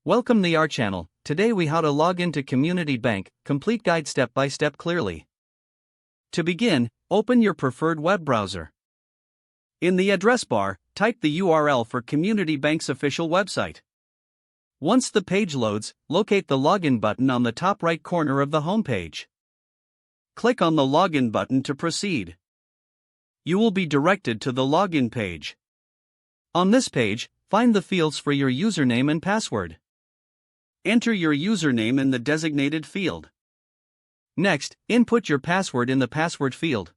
Welcome to our channel. Today we how to log into Community Bank, complete guide step by step clearly. To begin, open your preferred web browser. In the address bar, type the URL for Community Bank's official website. Once the page loads, locate the login button on the top right corner of the home page. Click on the login button to proceed. You will be directed to the login page. On this page, find the fields for your username and password. Enter your username in the designated field. Next, input your password in the password field.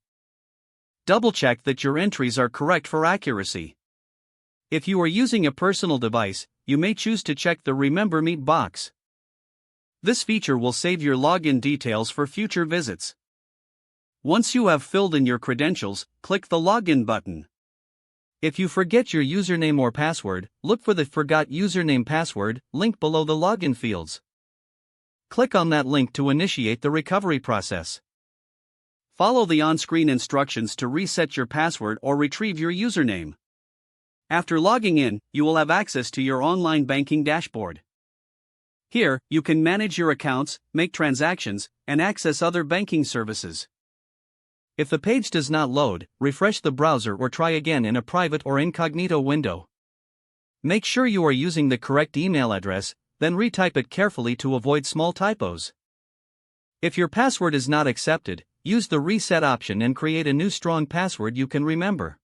Double-check that your entries are correct for accuracy. If you are using a personal device, you may choose to check the Remember Me box. This feature will save your login details for future visits. Once you have filled in your credentials, click the Login button. If you forget your username or password, look for the Forgot Username Password link below the login fields. Click on that link to initiate the recovery process. Follow the on-screen instructions to reset your password or retrieve your username. After logging in, you will have access to your online banking dashboard. Here, you can manage your accounts, make transactions, and access other banking services. If the page does not load, refresh the browser or try again in a private or incognito window. Make sure you are using the correct email address, then retype it carefully to avoid small typos. If your password is not accepted, use the reset option and create a new strong password you can remember.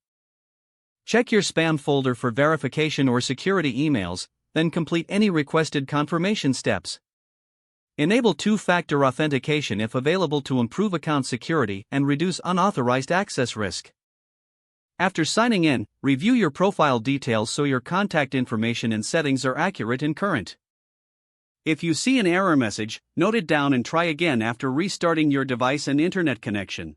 Check your spam folder for verification or security emails, then complete any requested confirmation steps. Enable two-factor authentication if available to improve account security and reduce unauthorized access risk. After signing in, review your profile details so your contact information and settings are accurate and current. If you see an error message, note it down and try again after restarting your device and internet connection.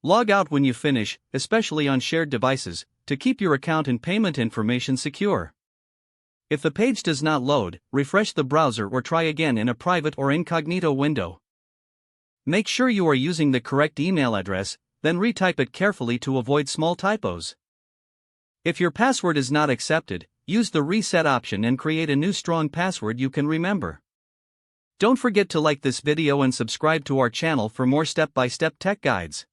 Log out when you finish, especially on shared devices, to keep your account and payment information secure. If the page does not load, refresh the browser or try again in a private or incognito window. Make sure you are using the correct email address, then retype it carefully to avoid small typos. If your password is not accepted, use the reset option and create a new strong password you can remember. Don't forget to like this video and subscribe to our channel for more step-by-step tech guides.